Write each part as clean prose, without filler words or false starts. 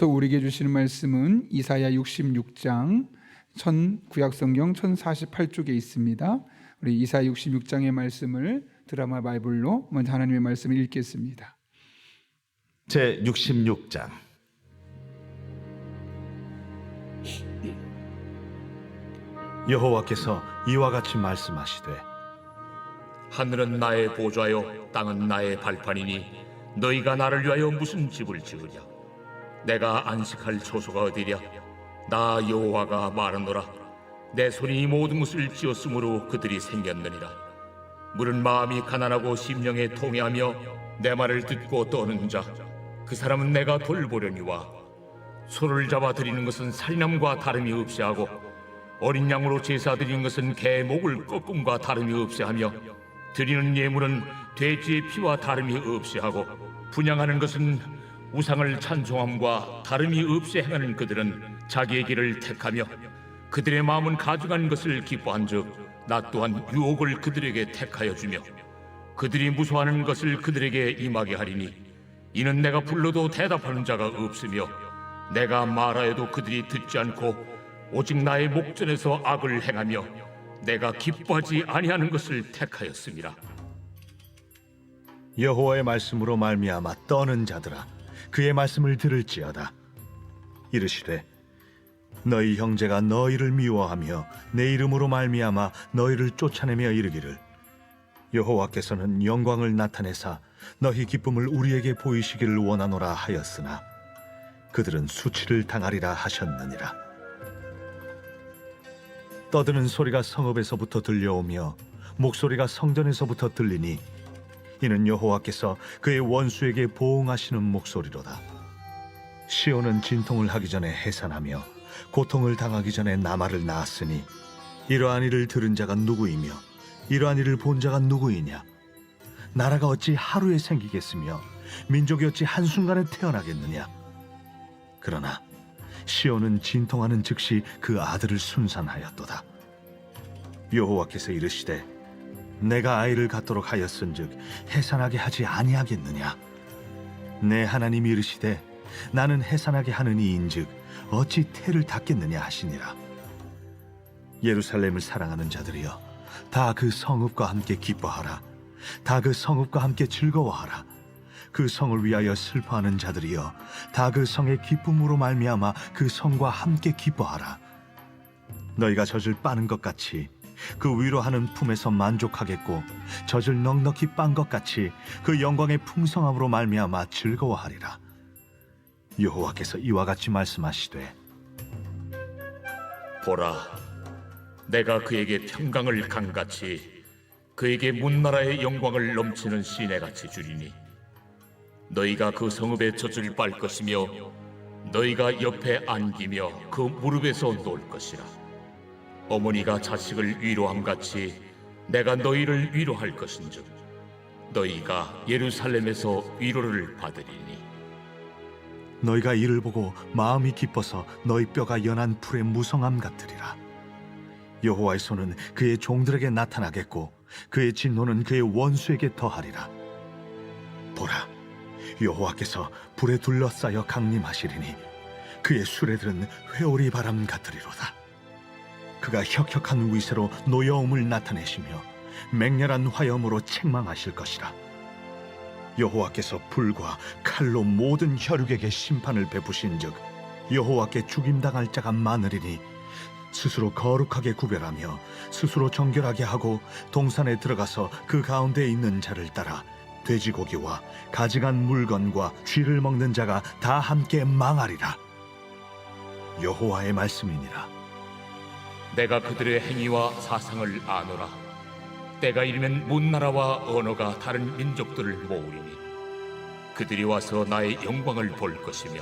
또 우리에게 주시는 말씀은 이사야 66장 구약성경 1048쪽에 있습니다. 우리 이사야 66장의 말씀을 드라마 바이블로 먼저 하나님의 말씀을 읽겠습니다. 제 66장. 여호와께서 이와 같이 말씀하시되, 하늘은 나의 보좌요 땅은 나의 발판이니 너희가 나를 위하여 무슨 집을 지으랴. 내가 안식할 초소가 어디랴. 나 여호와가 말하노라. 내 손이 이 모든 것을 지었으므로 그들이 생겼느니라. 물은 마음이 가난하고 심령에 통해하며 내 말을 듣고 떠는 자, 그 사람은 내가 돌보려니와 소를 잡아 드리는 것은 살인함과 다름이 없이 하고 어린 양으로 제사 드리는 것은 개 목을 꺾음과 다름이 없이 하며 드리는 예물은 돼지의 피와 다름이 없이 하고 분향하는 것은 우상을 찬송함과 다름이 없이 행하는 그들은 자기의 길을 택하며 그들의 마음은 가증한 것을 기뻐한즉 나 또한 유혹을 그들에게 택하여 주며 그들이 무소하는 것을 그들에게 임하게 하리니 이는 내가 불러도 대답하는 자가 없으며 내가 말하여도 그들이 듣지 않고 오직 나의 목전에서 악을 행하며 내가 기뻐하지 아니하는 것을 택하였습니다. 여호와의 말씀으로 말미암아 떠는 자들아, 그의 말씀을 들을지어다. 이르시되, 너희 형제가 너희를 미워하며 내 이름으로 말미암아 너희를 쫓아내며 이르기를, 여호와께서는 영광을 나타내사 너희 기쁨을 우리에게 보이시기를 원하노라 하였으나 그들은 수치를 당하리라 하셨느니라. 떠드는 소리가 성읍에서부터 들려오며 목소리가 성전에서부터 들리니 이는 여호와께서 그의 원수에게 보응하시는 목소리로다. 시온은 진통을 하기 전에 해산하며 고통을 당하기 전에 나말을 낳았으니 이러한 일을 들은 자가 누구이며 이러한 일을 본 자가 누구이냐. 나라가 어찌 하루에 생기겠으며 민족이 어찌 한순간에 태어나겠느냐. 그러나 시온은 진통하는 즉시 그 아들을 순산하였도다. 여호와께서 이르시되, 내가 아이를 갖도록 하였은즉 해산하게 하지 아니하겠느냐. 내 하나님이 이르시되, 나는 해산하게 하는 이인즉 어찌 태를 닫겠느냐 하시니라. 예루살렘을 사랑하는 자들이여, 다 그 성읍과 함께 기뻐하라. 다 그 성읍과 함께 즐거워하라. 그 성을 위하여 슬퍼하는 자들이여, 다 그 성의 기쁨으로 말미암아 그 성과 함께 기뻐하라. 너희가 젖을 빠는 것 같이 그 위로하는 품에서 만족하겠고 젖을 넉넉히 빤 것 같이 그 영광의 풍성함으로 말미암아 즐거워하리라. 여호와께서 이와 같이 말씀하시되, 보라, 내가 그에게 평강을 강같이 그에게 문나라의 영광을 넘치는 시내같이 주리니 너희가 그 성읍의 젖을 빨 것이며 너희가 옆에 안기며 그 무릎에서 놀 것이라. 어머니가 자식을 위로함같이 내가 너희를 위로할 것인즉 너희가 예루살렘에서 위로를 받으리니 너희가 이를 보고 마음이 기뻐서 너희 뼈가 연한 풀의 무성함 같으리라. 여호와의 손은 그의 종들에게 나타나겠고 그의 진노는 그의 원수에게 더하리라. 보라, 여호와께서 불에 둘러싸여 강림하시리니 그의 수레들은 회오리 바람 같으리로다. 그가 혁혁한 위세로 노여움을 나타내시며 맹렬한 화염으로 책망하실 것이라. 여호와께서 불과 칼로 모든 혈육에게 심판을 베푸신즉 여호와께 죽임당할 자가 많으리니 스스로 거룩하게 구별하며 스스로 정결하게 하고 동산에 들어가서 그 가운데 있는 자를 따라 돼지고기와 가증한 물건과 쥐를 먹는 자가 다 함께 망하리라. 여호와의 말씀이니라. 내가 그들의 행위와 사상을 아노라. 때가 이르면 문나라와 언어가 다른 민족들을 모으리니 그들이 와서 나의 영광을 볼 것이며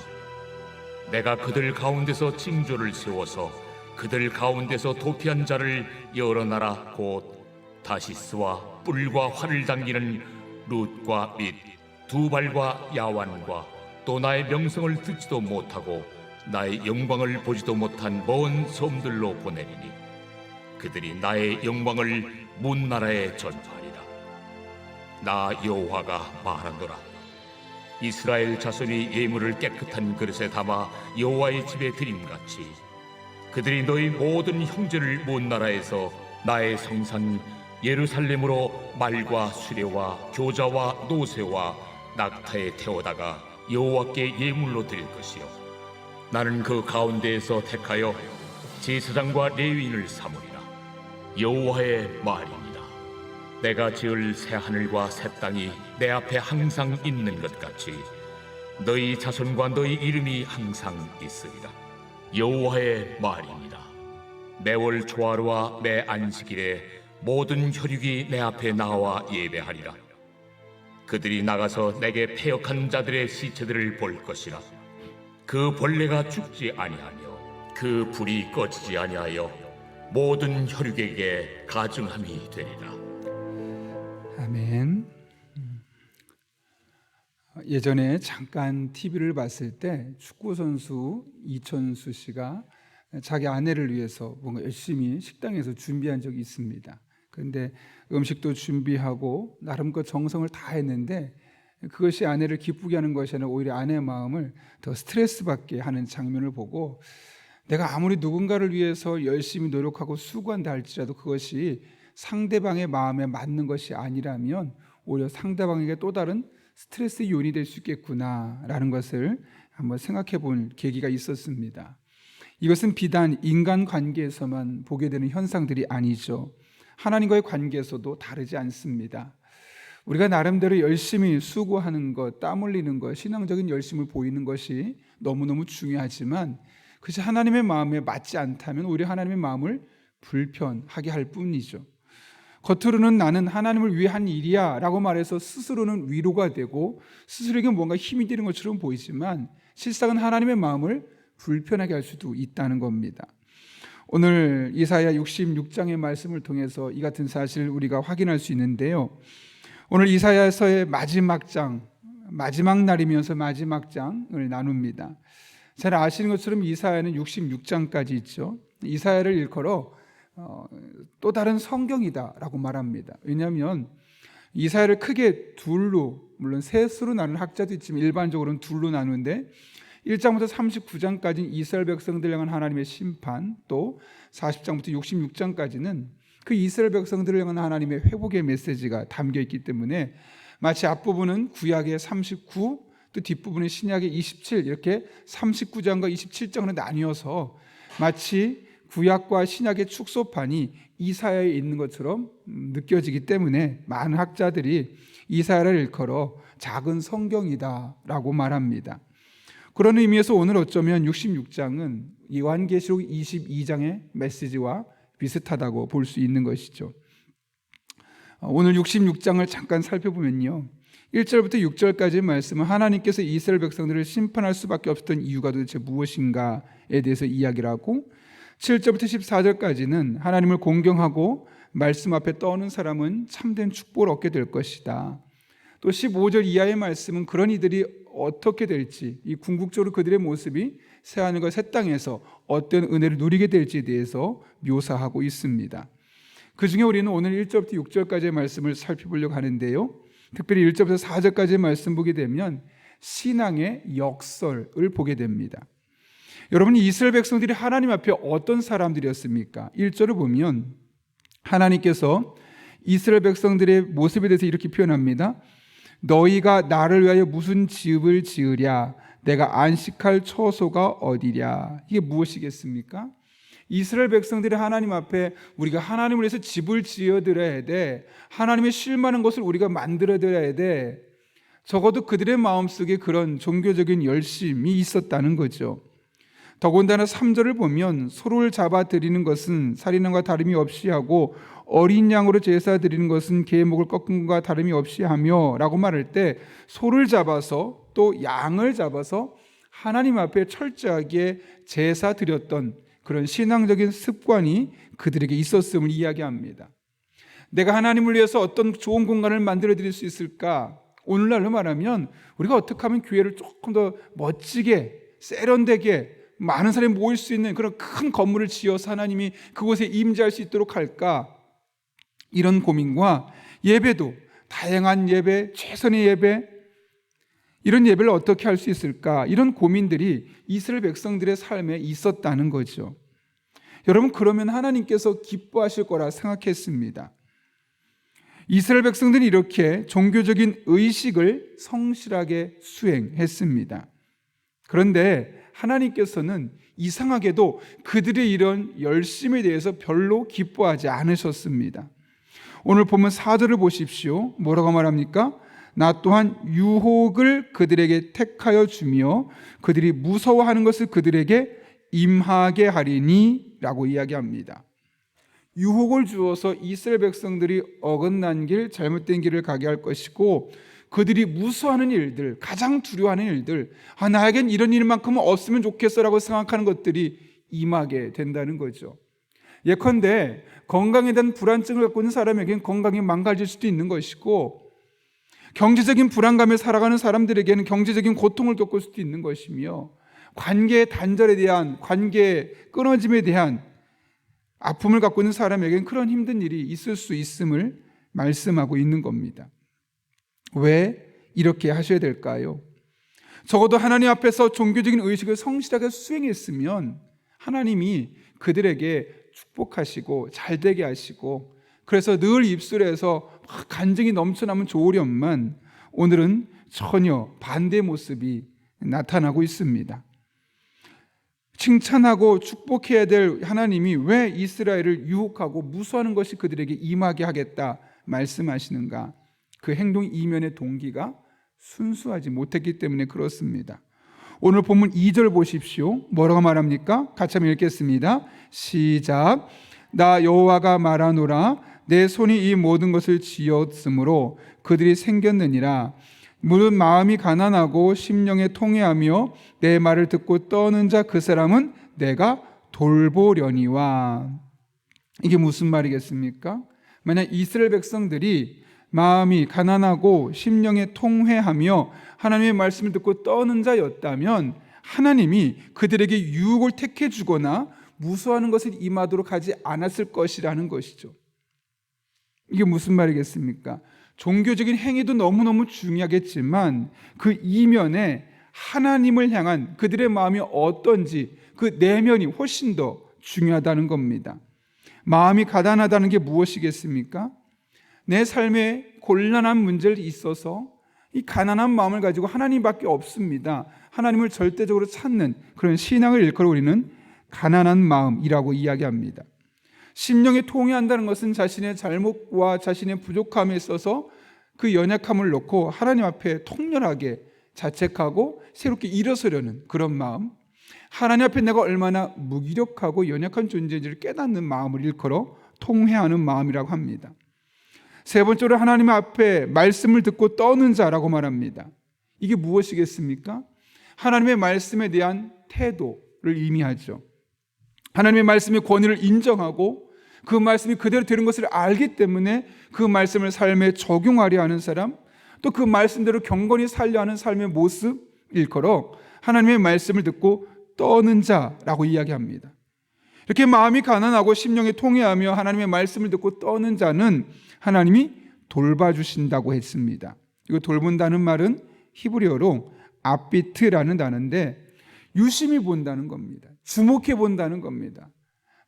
내가 그들 가운데서 징조를 세워서 그들 가운데서 도피한 자를 여러 나라 곧 다시스와 뿔과 활을 당기는 룻과 및 두발과 야완과 또 나의 명성을 듣지도 못하고 나의 영광을 보지도 못한 먼 섬들로 보내리니 그들이 나의 영광을 문나라에 전파하리라. 나 여호와가 말하노라. 이스라엘 자손이 예물을 깨끗한 그릇에 담아 여호와의 집에 드림같이 그들이 너희 모든 형제를 온 나라에서 나의 성산 예루살렘으로 말과 수레와 교자와 노새와 낙타에 태워다가 여호와께 예물로 드릴 것이요 나는 그 가운데에서 택하여 제사장과 레위인을 삼으리라. 여호와의 말입니다. 내가 지을 새 하늘과 새 땅이 내 앞에 항상 있는 것 같이 너희 자손과 너희 이름이 항상 있으리라. 여호와의 말입니다. 매월 초하루와 매 안식일에 모든 혈육이 내 앞에 나와 예배하리라. 그들이 나가서 내게 패역한 자들의 시체들을 볼 것이라. 그 벌레가 죽지 아니하며 그 불이 꺼지지 아니하여 모든 혈육에게 가증함이 되리라. 아멘. 예전에 잠깐 TV를 봤을 때 축구 선수 이천수 씨가 자기 아내를 위해서 뭔가 열심히 식당에서 준비한 적이 있습니다. 그런데 음식도 준비하고 나름껏 정성을 다했는데 그것이 아내를 기쁘게 하는 것이 아니라 오히려 아내의 마음을 더 스트레스 받게 하는 장면을 보고 내가 아무리 누군가를 위해서 열심히 노력하고 수고한다 할지라도 그것이 상대방의 마음에 맞는 것이 아니라면 오히려 상대방에게 또 다른 스트레스 요인이 될 수 있겠구나라는 것을 한번 생각해 볼 계기가 있었습니다. 이것은 비단 인간관계에서만 보게 되는 현상들이 아니죠. 하나님과의 관계에서도 다르지 않습니다. 우리가 나름대로 열심히 수고하는 것, 땀 흘리는 것, 신앙적인 열심을 보이는 것이 너무너무 중요하지만 그것이 하나님의 마음에 맞지 않다면 오히려 하나님의 마음을 불편하게 할 뿐이죠. 겉으로는 나는 하나님을 위해 한 일이야 라고 말해서 스스로는 위로가 되고 스스로에게 뭔가 힘이 되는 것처럼 보이지만 실상은 하나님의 마음을 불편하게 할 수도 있다는 겁니다. 오늘 이사야 66장의 말씀을 통해서 이 같은 사실을 우리가 확인할 수 있는데요. 오늘 이사야서의 마지막 장, 마지막 날이면서 마지막 장을 나눕니다. 잘 아시는 것처럼 이사야는 66장까지 있죠. 이사야를 일컬어 또 다른 성경이다라고 말합니다. 왜냐하면 이사야를 크게 둘로, 물론 셋으로 나누는 학자도 있지만 일반적으로는 둘로 나누는데 1장부터 39장까지는 이스라엘 백성들 향한 하나님의 심판, 또 40장부터 66장까지는 그 이스라엘 백성들을 향한 하나님의 회복의 메시지가 담겨 있기 때문에 마치 앞부분은 구약의 39, 또 뒷부분은 신약의 27 이렇게 39장과 27장으로 나뉘어서 마치 구약과 신약의 축소판이 이사야에 있는 것처럼 느껴지기 때문에 많은 학자들이 이사야를 일컬어 작은 성경이다라고 말합니다. 그런 의미에서 오늘 어쩌면 66장은 요한계시록 22장의 메시지와 비슷하다고 볼 수 있는 것이죠. 오늘 66장을 잠깐 살펴보면요, 1절부터 6절까지의 말씀은 하나님께서 이스라엘 백성들을 심판할 수밖에 없었던 이유가 도대체 무엇인가에 대해서 이야기를 하고 7절부터 14절까지는 하나님을 공경하고 말씀 앞에 떠오는 사람은 참된 축복을 얻게 될 것이다. 또 15절 이하의 말씀은 그런 이들이 어떻게 될지, 이 궁극적으로 그들의 모습이 새하늘과 새 땅에서 어떤 은혜를 누리게 될지에 대해서 묘사하고 있습니다. 그 중에 우리는 오늘 1절부터 6절까지의 말씀을 살펴보려고 하는데요, 특별히 1절부터 4절까지의 말씀 보게 되면 신앙의 역설을 보게 됩니다. 여러분, 이스라엘 백성들이 하나님 앞에 어떤 사람들이었습니까? 1절을 보면 하나님께서 이스라엘 백성들의 모습에 대해서 이렇게 표현합니다. 너희가 나를 위하여 무슨 집을 지으랴? 내가 안식할 처소가 어디랴? 이게 무엇이겠습니까? 이스라엘 백성들이 하나님 앞에 우리가 하나님을 위해서 집을 지어드려야 돼, 하나님의 실망하는 것을 우리가 만들어드려야 돼, 적어도 그들의 마음속에 그런 종교적인 열심이 있었다는 거죠. 더군다나 3절을 보면 소를 잡아 드리는 것은 살인함과 다름이 없이 하고 어린 양으로 제사 드리는 것은 개의 목을 꺾은 것과 다름이 없이 하며 라고 말할 때 소를 잡아서 또 양을 잡아서 하나님 앞에 철저하게 제사 드렸던 그런 신앙적인 습관이 그들에게 있었음을 이야기합니다. 내가 하나님을 위해서 어떤 좋은 공간을 만들어 드릴 수 있을까? 오늘날로 말하면 우리가 어떻게 하면 교회를 조금 더 멋지게 세련되게 많은 사람이 모일 수 있는 그런 큰 건물을 지어서 하나님이 그곳에 임재할 수 있도록 할까? 이런 고민과 예배도 다양한 예배, 최선의 예배, 이런 예배를 어떻게 할 수 있을까? 이런 고민들이 이스라엘 백성들의 삶에 있었다는 거죠. 여러분, 그러면 하나님께서 기뻐하실 거라 생각했습니다. 이스라엘 백성들이 이렇게 종교적인 의식을 성실하게 수행했습니다. 그런데 하나님께서는 이상하게도 그들의 이런 열심에 대해서 별로 기뻐하지 않으셨습니다. 오늘 보면 4절을 보십시오. 뭐라고 말합니까? 나 또한 유혹을 그들에게 택하여 주며 그들이 무서워하는 것을 그들에게 임하게 하리니 라고 이야기합니다. 유혹을 주어서 이스라엘 백성들이 어긋난 길, 잘못된 길을 가게 할 것이고, 그들이 무서워하는 일들, 가장 두려워하는 일들, 나에겐 이런 일만큼은 없으면 좋겠어라고 생각하는 것들이 임하게 된다는 거죠. 예컨대 건강에 대한 불안증을 갖고 있는 사람에게는 건강이 망가질 수도 있는 것이고, 경제적인 불안감에 살아가는 사람들에게는 경제적인 고통을 겪을 수도 있는 것이며, 관계의 단절에 대한, 관계의 끊어짐에 대한 아픔을 갖고 있는 사람에게는 그런 힘든 일이 있을 수 있음을 말씀하고 있는 겁니다. 왜 이렇게 하셔야 될까요? 적어도 하나님 앞에서 종교적인 의식을 성실하게 수행했으면 하나님이 그들에게 축복하시고 잘되게 하시고, 그래서 늘 입술에서 간증이 넘쳐나면 좋으련만 오늘은 전혀 반대의 모습이 나타나고 있습니다. 칭찬하고 축복해야 될 하나님이 왜 이스라엘을 유혹하고 무수하는 것이 그들에게 임하게 하겠다 말씀하시는가? 그 행동 이면의 동기가 순수하지 못했기 때문에 그렇습니다. 오늘 본문 2절 보십시오. 뭐라고 말합니까? 같이 한번 읽겠습니다. 시작. 나 여호와가 말하노라. 내 손이 이 모든 것을 지었으므로 그들이 생겼느니라. 무릇 마음이 가난하고 심령에 통회하며 내 말을 듣고 떠는 자 그 사람은 내가 돌보려니와. 이게 무슨 말이겠습니까? 만약 이스라엘 백성들이 마음이 가난하고 심령에 통회하며 하나님의 말씀을 듣고 떠는 자였다면 하나님이 그들에게 유혹을 택해 주거나 무수하는 것을 임하도록 하지 않았을 것이라는 것이죠. 이게 무슨 말이겠습니까? 종교적인 행위도 너무너무 중요하겠지만 그 이면에 하나님을 향한 그들의 마음이 어떤지 그 내면이 훨씬 더 중요하다는 겁니다. 마음이 가난하다는 게 무엇이겠습니까? 내 삶에 곤란한 문제를 있어서 이 가난한 마음을 가지고 하나님밖에 없습니다. 하나님을 절대적으로 찾는 그런 신앙을 일컬어 우리는 가난한 마음이라고 이야기합니다. 심령에 통회한다는 것은 자신의 잘못과 자신의 부족함에 있어서 그 연약함을 놓고 하나님 앞에 통렬하게 자책하고 새롭게 일어서려는 그런 마음, 하나님 앞에 내가 얼마나 무기력하고 연약한 존재인지를 깨닫는 마음을 일컬어 통회하는 마음이라고 합니다. 세 번째로 하나님 앞에 말씀을 듣고 떠는 자라고 말합니다. 이게 무엇이겠습니까? 하나님의 말씀에 대한 태도를 의미하죠. 하나님의 말씀의 권위를 인정하고 그 말씀이 그대로 되는 것을 알기 때문에 그 말씀을 삶에 적용하려 하는 사람, 또 그 말씀대로 경건히 살려 하는 삶의 모습 일컬어 하나님의 말씀을 듣고 떠는 자라고 이야기합니다. 이렇게 마음이 가난하고 심령이 통회하며 하나님의 말씀을 듣고 떠는 자는 하나님이 돌봐주신다고 했습니다. 이거 돌본다는 말은 히브리어로 아비트라는 단어인데 유심히 본다는 겁니다. 주목해 본다는 겁니다.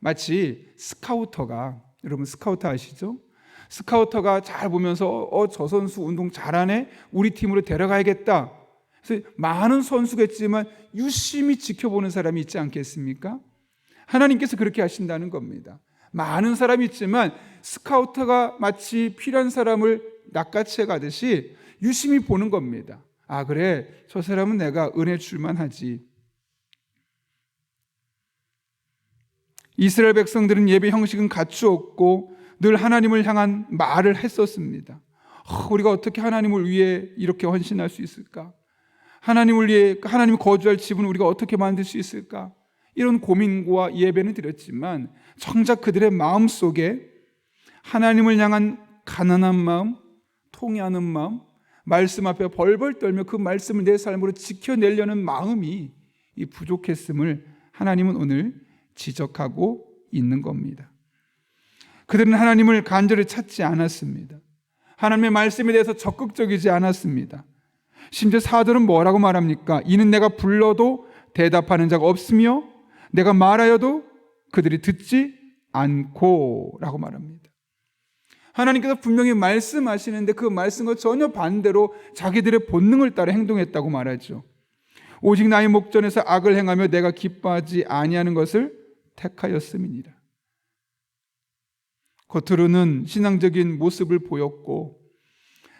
마치 스카우터가, 여러분 스카우터 아시죠? 스카우터가 잘 보면서 저 선수 운동 잘하네, 우리 팀으로 데려가야겠다. 그래서 많은 선수겠지만 유심히 지켜보는 사람이 있지 않겠습니까? 하나님께서 그렇게 하신다는 겁니다. 많은 사람이 있지만 스카우터가 마치 필요한 사람을 낚아채 가듯이 유심히 보는 겁니다. 아, 그래, 저 사람은 내가 은혜 줄만 하지. 이스라엘 백성들은 예배 형식은 갖추었고 늘 하나님을 향한 말을 했었습니다. 우리가 어떻게 하나님을 위해 이렇게 헌신할 수 있을까? 하나님을 위해, 하나님이 거주할 집은 우리가 어떻게 만들 수 있을까? 이런 고민과 예배는 드렸지만 정작 그들의 마음 속에 하나님을 향한 가난한 마음, 통회하는 마음, 말씀 앞에 벌벌 떨며 그 말씀을 내 삶으로 지켜내려는 마음이 이 부족했음을 하나님은 오늘 지적하고 있는 겁니다. 그들은 하나님을 간절히 찾지 않았습니다. 하나님의 말씀에 대해서 적극적이지 않았습니다. 심지어 사도는 뭐라고 말합니까? 이는 내가 불러도 대답하는 자가 없으며 내가 말하여도 그들이 듣지 않고 라고 말합니다. 하나님께서 분명히 말씀하시는데 그 말씀과 전혀 반대로 자기들의 본능을 따라 행동했다고 말하죠. 오직 나의 목전에서 악을 행하며 내가 기뻐하지 아니하는 것을 택하였음이니라. 겉으로는 신앙적인 모습을 보였고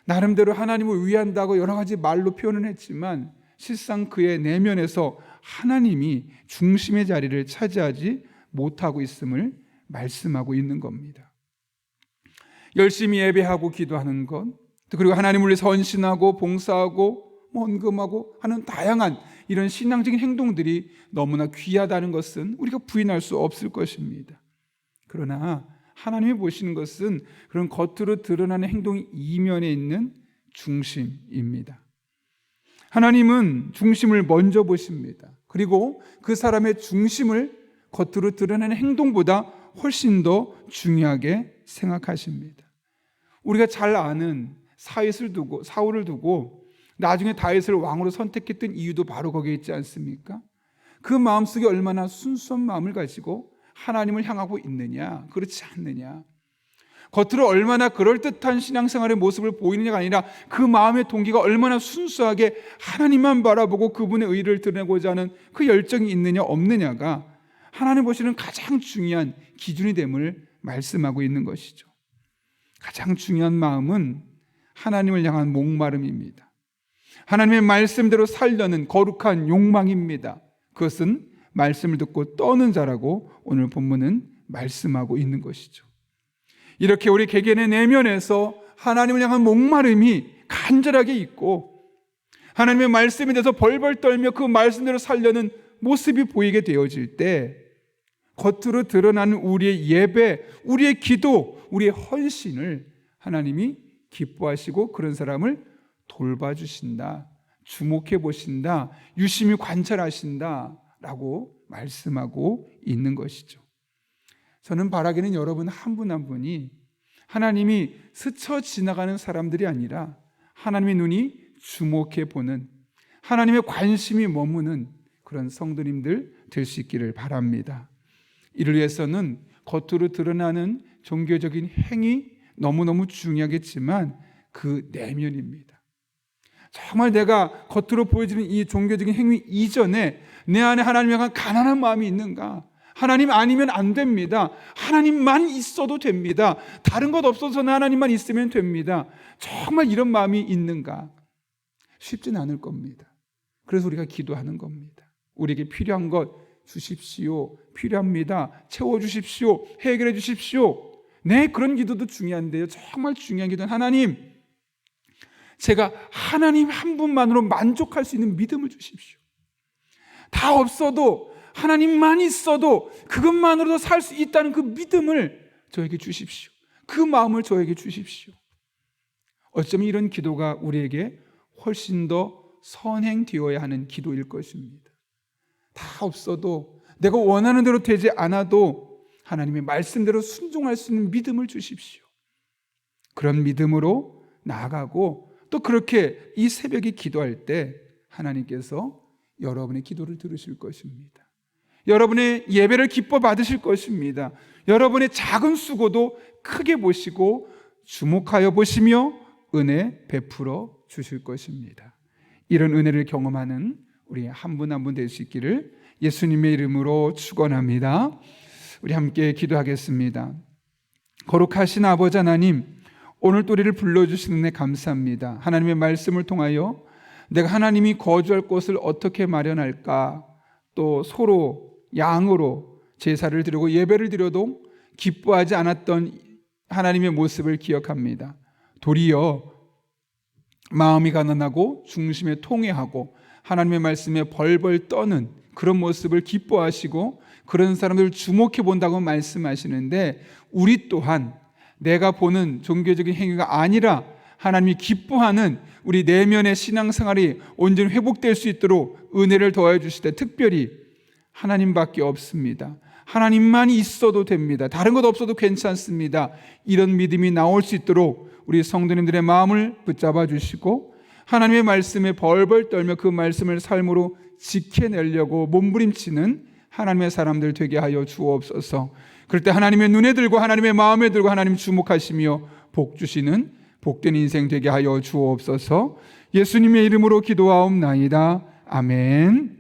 나름대로 하나님을 위한다고 여러 가지 말로 표현을 했지만 실상 그의 내면에서 하나님이 중심의 자리를 차지하지 못하고 있음을 말씀하고 있는 겁니다. 열심히 예배하고 기도하는 것, 그리고 하나님을 위해서 헌신하고 봉사하고 헌금하고 하는 다양한 이런 신앙적인 행동들이 너무나 귀하다는 것은 우리가 부인할 수 없을 것입니다. 그러나 하나님이 보시는 것은 그런 겉으로 드러나는 행동이 이면에 있는 중심입니다. 하나님은 중심을 먼저 보십니다. 그리고 그 사람의 중심을 겉으로 드러나는 행동보다 훨씬 더 중요하게 생각하십니다. 우리가 잘 아는 사울을 두고 나중에 다윗을 왕으로 선택했던 이유도 바로 거기에 있지 않습니까? 그 마음속에 얼마나 순수한 마음을 가지고 하나님을 향하고 있느냐, 그렇지 않느냐. 겉으로 얼마나 그럴듯한 신앙생활의 모습을 보이느냐가 아니라 그 마음의 동기가 얼마나 순수하게 하나님만 바라보고 그분의 의를 드러내고자 하는 그 열정이 있느냐 없느냐가 하나님 보시는 가장 중요한 기준이 됨을 말씀하고 있는 것이죠. 가장 중요한 마음은 하나님을 향한 목마름입니다. 하나님의 말씀대로 살려는 거룩한 욕망입니다. 그것은 말씀을 듣고 떠는 자라고 오늘 본문은 말씀하고 있는 것이죠. 이렇게 우리 개개인의 내면에서 하나님을 향한 목마름이 간절하게 있고 하나님의 말씀에 대해서 벌벌 떨며 그 말씀대로 살려는 모습이 보이게 되어질 때 겉으로 드러나는 우리의 예배, 우리의 기도, 우리의 헌신을 하나님이 기뻐하시고 그런 사람을 돌봐주신다, 주목해 보신다, 유심히 관찰하신다 라고 말씀하고 있는 것이죠. 저는 바라기는 여러분 한 분 한 분이 하나님이 스쳐 지나가는 사람들이 아니라 하나님의 눈이 주목해 보는, 하나님의 관심이 머무는 그런 성도님들 될 수 있기를 바랍니다. 이를 위해서는 겉으로 드러나는 종교적인 행위 너무너무 중요하겠지만 그 내면입니다. 정말 내가 겉으로 보여지는 이 종교적인 행위 이전에 내 안에 하나님에 대한 가난한 마음이 있는가? 하나님 아니면 안 됩니다. 하나님만 있어도 됩니다. 다른 것 없어서는 하나님만 있으면 됩니다. 정말 이런 마음이 있는가? 쉽진 않을 겁니다. 그래서 우리가 기도하는 겁니다. 우리에게 필요한 것 주십시오. 필요합니다. 채워주십시오. 해결해 주십시오. 네, 그런 기도도 중요한데요. 정말 중요한 기도는 하나님, 제가 하나님 한 분만으로 만족할 수 있는 믿음을 주십시오. 다 없어도 하나님만 있어도 그것만으로도 살 수 있다는 그 믿음을 저에게 주십시오. 그 마음을 저에게 주십시오. 어쩌면 이런 기도가 우리에게 훨씬 더 선행되어야 하는 기도일 것입니다. 다 없어도 내가 원하는 대로 되지 않아도 하나님의 말씀대로 순종할 수 있는 믿음을 주십시오. 그런 믿음으로 나아가고 또 그렇게 이 새벽에 기도할 때 하나님께서 여러분의 기도를 들으실 것입니다. 여러분의 예배를 기뻐 받으실 것입니다. 여러분의 작은 수고도 크게 보시고 주목하여 보시며 은혜 베풀어 주실 것입니다. 이런 은혜를 경험하는 우리 한 분 한 분 될 수 있기를 예수님의 이름으로 축원합니다. 우리 함께 기도하겠습니다. 거룩하신 아버지 하나님, 오늘 또 우리를 불러주시는 은혜 감사합니다. 하나님의 말씀을 통하여 내가 하나님이 거주할 곳을 어떻게 마련할까, 또 소로 양으로 제사를 드리고 예배를 드려도 기뻐하지 않았던 하나님의 모습을 기억합니다. 도리어 마음이 가난하고 중심에 통회하고 하나님의 말씀에 벌벌 떠는 그런 모습을 기뻐하시고 그런 사람들을 주목해 본다고 말씀하시는데, 우리 또한 내가 보는 종교적인 행위가 아니라 하나님이 기뻐하는 우리 내면의 신앙생활이 온전히 회복될 수 있도록 은혜를 더해 주실 때 특별히 하나님밖에 없습니다. 하나님만 있어도 됩니다. 다른 것 없어도 괜찮습니다. 이런 믿음이 나올 수 있도록 우리 성도님들의 마음을 붙잡아 주시고 하나님의 말씀에 벌벌 떨며 그 말씀을 삶으로 지켜내려고 몸부림치는 하나님의 사람들 되게 하여 주옵소서. 그럴 때 하나님의 눈에 들고 하나님의 마음에 들고 하나님 주목하시며 복 주시는 복된 인생 되게 하여 주옵소서. 예수님의 이름으로 기도하옵나이다. 아멘.